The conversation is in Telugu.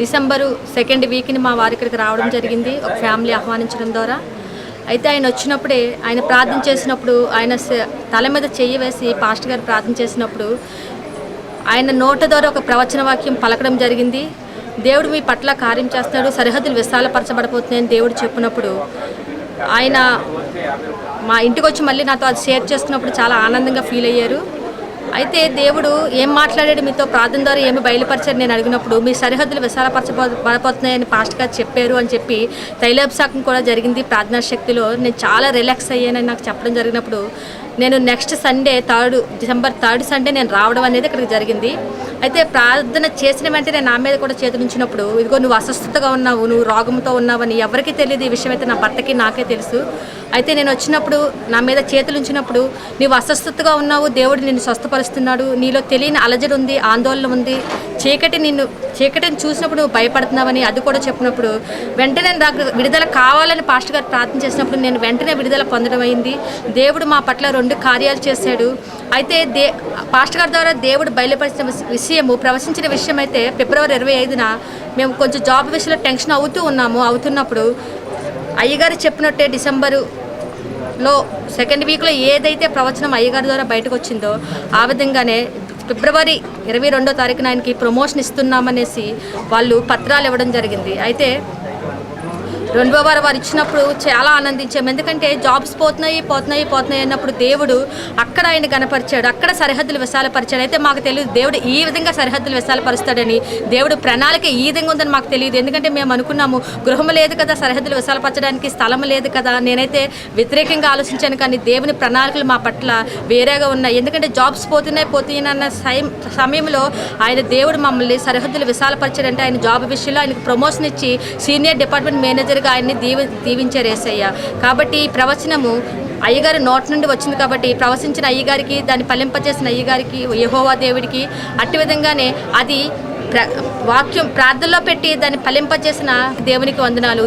డిసెంబరు 2nd వీక్ని మా వారి ఇక్కడికి రావడం జరిగింది, ఒక ఫ్యామిలీ ఆహ్వానించడం ద్వారా. అయితే ఆయన వచ్చినప్పుడే ఆయన ప్రార్థన చేసినప్పుడు ఆయన తల మీద చెయ్యి వేసి పాస్టర్ గారు ప్రార్థన చేసినప్పుడు ఆయన నోట ద్వారా ఒక ప్రవచన వాక్యం పలకడం జరిగింది. దేవుడు మీ పట్ల కార్యం చేస్తాడు, సరిహద్దులు విశాలపరచబడిపోతున్నాయని దేవుడు చెప్పినప్పుడు ఆయన మా ఇంటికి వచ్చి మళ్ళీ నాతో అది షేర్ చేస్తున్నప్పుడు చాలా ఆనందంగా ఫీల్ అయ్యారు. అయితే దేవుడు ఏం మాట్లాడాడు మీతో, ప్రార్థన ద్వారా ఏమి బయలుపరిచారు నేను అడిగినప్పుడు మీ సరిహద్దులు విశాలపరచబడిపోతున్నాయని పాస్టర్ గారు చెప్పారు అని చెప్పి తైలాభిషేకం కూడా జరిగింది ప్రార్థనా శక్తిలో. నేను చాలా రిలాక్స్ అయ్యానని నాకు చెప్పడం జరిగినప్పుడు నేను next Sunday December 3rd Sunday నేను రావడం అనేది ఇక్కడికి జరిగింది. అయితే ప్రార్థన చేసిన వెంటనే నా మీద కూడా చేతులు ఉంచినప్పుడు ఇదిగో నువ్వు అస్వస్థతగా ఉన్నావు, నువ్వు రోగంతో ఉన్నావని ఎవరికి తెలియదు. ఈ విషయం అయితే నా భర్తకి నాకే తెలుసు. అయితే నేను వచ్చినప్పుడు నా మీద చేతులు ఉంచినప్పుడు నీవు అస్వస్థతగా ఉన్నావు, దేవుడు నిన్ను స్వస్థపరుస్తున్నాడు, నీలో తెలియని అలజడి ఉంది, ఆందోళన ఉంది, చీకటిని చూసినప్పుడు నువ్వు భయపడుతున్నావని అది కూడా చెప్పినప్పుడు వెంటనే నాకు విడుదల కావాలని పాస్టర్ గారు ప్రార్థన చేసినప్పుడు నేను వెంటనే విడుదల పొందడం అయింది. దేవుడు మా పట్ల 2 కార్యాలు చేశాడు. అయితే పాస్టర్ గారి ద్వారా దేవుడు బయలుపరిచిన విషయము, ప్రవచించిన విషయం అయితే ఫిబ్రవరి 25న మేము కొంచెం జాబ్ విషయంలో టెన్షన్ అవుతున్నప్పుడు అయ్యగారు చెప్పినట్టే డిసెంబరులో 2nd వీక్లో ఏదైతే ప్రవచనం అయ్యగారి ద్వారా బయటకు వచ్చిందో ఆ విధంగానే ఫిబ్రవరి 22వ తారీఖున ఆయనకి ప్రమోషన్ ఇస్తున్నామనేసి వాళ్ళు పత్రాలు ఇవ్వడం జరిగింది. అయితే 2వ వారం వారు ఇచ్చినప్పుడు చాలా ఆనందించాము. ఎందుకంటే జాబ్స్ పోతున్నాయి అన్నప్పుడు దేవుడు అక్కడ ఆయన గణపరిచాడు, అక్కడ సరిహద్దులు విశాలపరిచాడు. అయితే మాకు తెలియదు దేవుడు ఈ విధంగా సరిహద్దులు విశాలపరుస్తాడని, దేవుడు ప్రణాళిక ఈ విధంగా ఉందని మాకు తెలియదు. ఎందుకంటే మేము అనుకున్నాము గృహం లేదు కదా, సరిహద్దులు విశాలపరచడానికి స్థలం లేదు కదా. నేనైతే వ్యతిరేకంగా ఆలోచించాను, కానీ దేవుని ప్రణాళికలు మా పట్ల వేరేగా ఉన్నాయి. ఎందుకంటే జాబ్స్ పోతున్నాయన్న సమయంలో దేవుడు మమ్మల్ని సరిహద్దులు విశాలపరిచాడంటే ఆయన జాబ్ విషయంలో ఆయనకు ప్రమోషన్ ఇచ్చి సీనియర్ డిపార్ట్మెంట్ మేనేజర్ ఆయన్ని దీవించారు యేసయ్య. కాబట్టి ఈ ప్రవచనము అయ్యగారి నోటి నుండి వచ్చింది కాబట్టి ప్రవచించిన అయ్యగారికి, దాన్ని ఫలింపచేసిన అయ్యగారికి, యెహోవా దేవుడికి, అట్టి విధంగానే అది వాక్యం ప్రార్థనలో పెట్టి దాన్ని ఫలింపచేసిన దేవునికి వందనాలు.